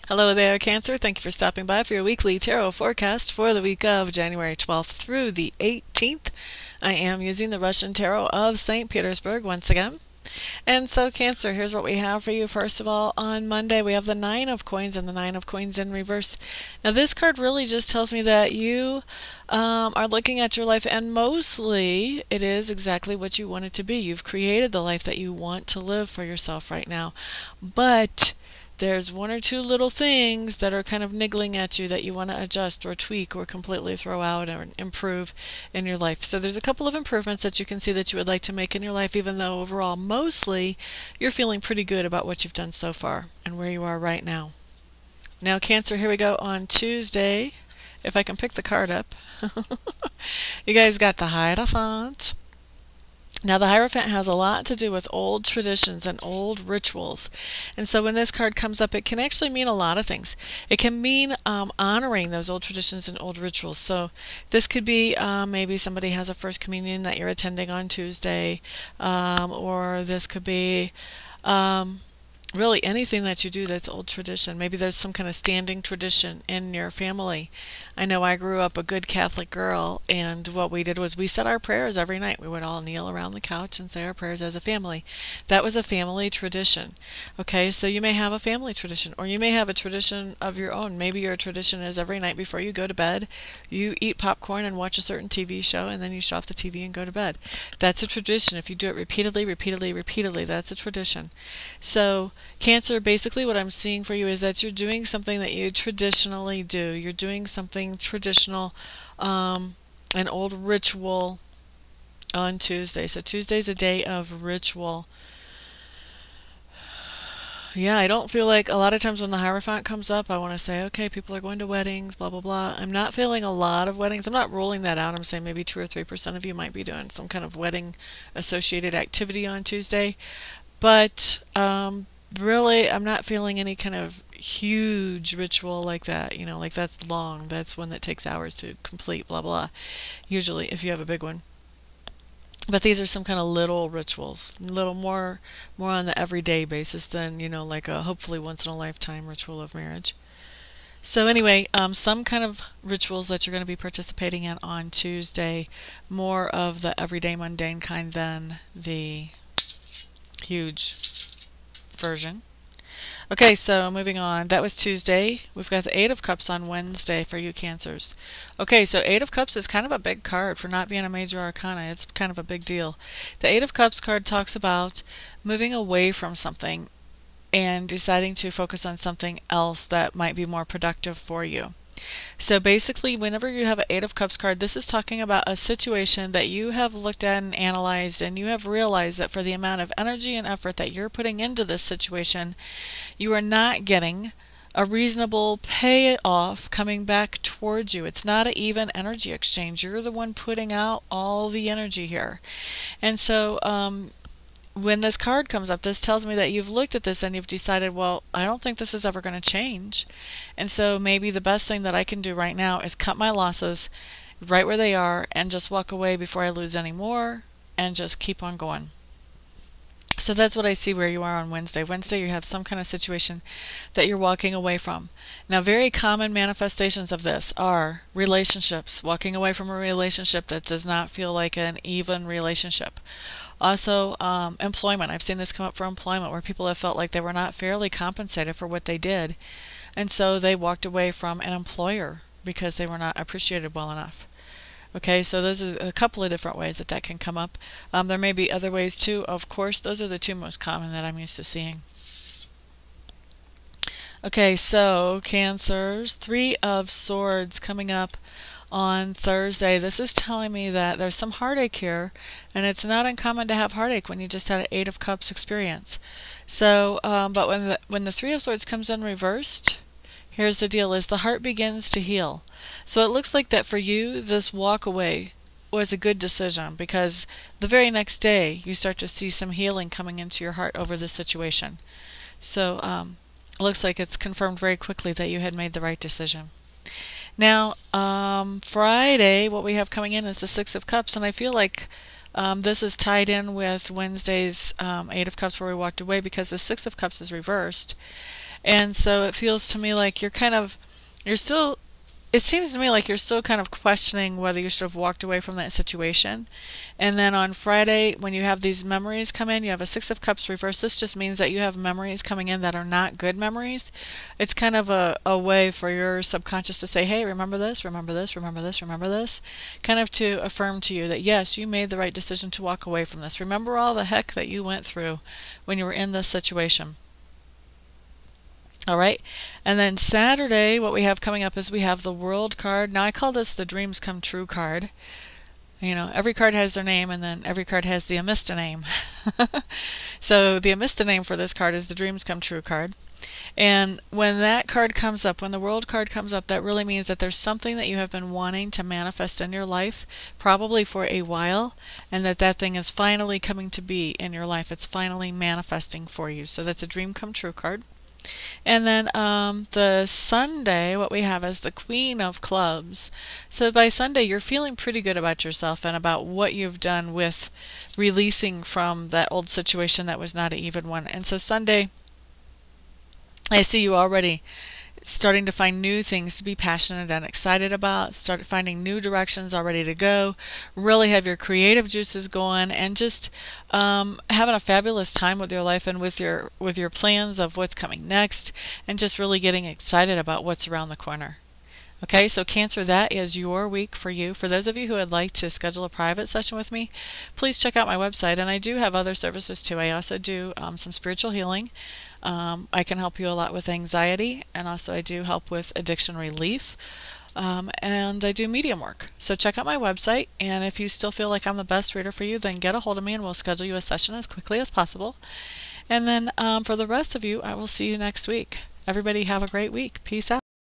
Hello there, Cancer. Thank you for stopping by for your weekly tarot forecast for the week of January 12th through the 18th. I am using the Russian Tarot of St. Petersburg once again. And so, Cancer, here's what we have for you. First of all, on Monday, we have the Nine of Coins and the Nine of Coins in reverse. Now, this card really just tells me that you are looking at your life, and mostly it is exactly what you want it to be. You've created the life that you want to live for yourself right now. But there's one or two little things that are kind of niggling at you that you want to adjust or tweak or completely throw out or improve in your life. So there's a couple of improvements that you can see that you would like to make in your life, even though overall mostly you're feeling pretty good about what you've done so far and where you are right now. Now, Cancer, here we go on Tuesday. If I can pick the card up. You guys got the Hierophant. Now, the Hierophant has a lot to do with old traditions and old rituals. And so when this card comes up, it can actually mean a lot of things. It can mean honoring those old traditions and old rituals. So this could be maybe somebody has a First Communion that you're attending on Tuesday, or this could be really anything that you do that's old tradition. Maybe there's some kind of standing tradition in your family. I know I grew up a good Catholic girl, and what we did was we said our prayers every night. We would all kneel around the couch and say our prayers as a family. That was a family tradition. Okay, so you may have a family tradition, or you may have a tradition of your own. Maybe your tradition is every night before you go to bed, you eat popcorn and watch a certain TV show, and then you shut off the TV and go to bed. That's a tradition. If you do it repeatedly, that's a tradition. So Cancer, basically what I'm seeing for you is that you're doing something that you traditionally do. You're doing something traditional, an old ritual on Tuesday. So Tuesday's a day of ritual. Yeah, I don't feel like a lot of times when the Hierophant comes up, I want to say, okay, people are going to weddings, blah, blah, blah. I'm not feeling a lot of weddings. I'm not ruling that out. I'm saying maybe 2 or 3% of you might be doing some kind of wedding associated activity on Tuesday. But really, I'm not feeling any kind of huge ritual like that. You know, like that's long. That's one that takes hours to complete, blah, blah. Usually, if you have a big one. But these are some kind of little rituals, a little more on the everyday basis than, you know, like a hopefully once in a lifetime ritual of marriage. So anyway, some kind of rituals that you're going to be participating in on Tuesday, more of the everyday mundane kind than the huge version. Okay, so moving on. That was Tuesday. We've got the Eight of Cups on Wednesday for you Cancers. Okay, so Eight of Cups is kind of a big card for not being a major arcana. It's kind of a big deal. The Eight of Cups card talks about moving away from something and deciding to focus on something else that might be more productive for you. So basically, whenever you have an Eight of Cups card, this is talking about a situation that you have looked at and analyzed, and you have realized that for the amount of energy and effort that you're putting into this situation, you are not getting a reasonable payoff coming back towards you. It's not an even energy exchange. You're the one putting out all the energy here. And so when this card comes up, this tells me that you've looked at this and you've decided, well, I don't think this is ever going to change. And so maybe the best thing that I can do right now is cut my losses right where they are and just walk away before I lose any more and just keep on going. So that's what I see where you are on Wednesday. Wednesday, you have some kind of situation that you're walking away from. Now, very common manifestations of this are relationships, walking away from a relationship that does not feel like an even relationship. Also, employment. I've seen this come up for employment where people have felt like they were not fairly compensated for what they did. And so they walked away from an employer because they were not appreciated well enough. Okay, so those are a couple of different ways that can come up. There may be other ways too. Of course, those are the two most common that I'm used to seeing. Okay, so Cancers, Three of Swords coming up on Thursday. This is telling me that there's some heartache here, and it's not uncommon to have heartache when you just had an Eight of Cups experience. So, but when the Three of Swords comes in reversed, here's the deal, is the heart begins to heal. So it looks like that for you, this walk away was a good decision, because the very next day you start to see some healing coming into your heart over this situation. So it looks like it's confirmed very quickly that you had made the right decision. Now, Friday, what we have coming in is the Six of Cups, and I feel like This is tied in with Wednesday's Eight of Cups where we walked away, because the Six of Cups is reversed. And so it feels to me like you're still, it seems to me like you're still kind of questioning whether you should have walked away from that situation. And then on Friday, when you have these memories come in, you have a Six of Cups reversed. This just means that you have memories coming in that are not good memories. It's kind of a way for your subconscious to say, hey, remember this, remember this, remember this, remember this. Kind of to affirm to you that, yes, you made the right decision to walk away from this. Remember all the heck that you went through when you were in this situation. All right, and then Saturday, what we have coming up is we have the World card. Now I call this the Dreams Come True card. You know, every card has their name, and then every card has the Amista name. So the Amista name for this card is the Dreams Come True card. And when that card comes up, when the World card comes up, that really means that there's something that you have been wanting to manifest in your life, probably for a while, and that thing is finally coming to be in your life. It's finally manifesting for you. So that's a Dream Come True card. And then the Sunday, what we have is the Queen of Clubs. So by Sunday, you're feeling pretty good about yourself and about what you've done with releasing from that old situation that was not an even one. And so Sunday, I see you already starting to find new things to be passionate and excited about, start finding new directions all ready to go, really have your creative juices going, and just having a fabulous time with your life and with your plans of what's coming next, and just really getting excited about what's around the corner. Okay, so Cancer, that is your week for you. For those of you who would like to schedule a private session with me, please check out my website. And I do have other services too. I also do some spiritual healing. I can help you a lot with anxiety, and also I do help with addiction relief. And I do medium work. So check out my website, and if you still feel like I'm the best reader for you, then get a hold of me and we'll schedule you a session as quickly as possible. And then for the rest of you, I will see you next week. Everybody have a great week. Peace out.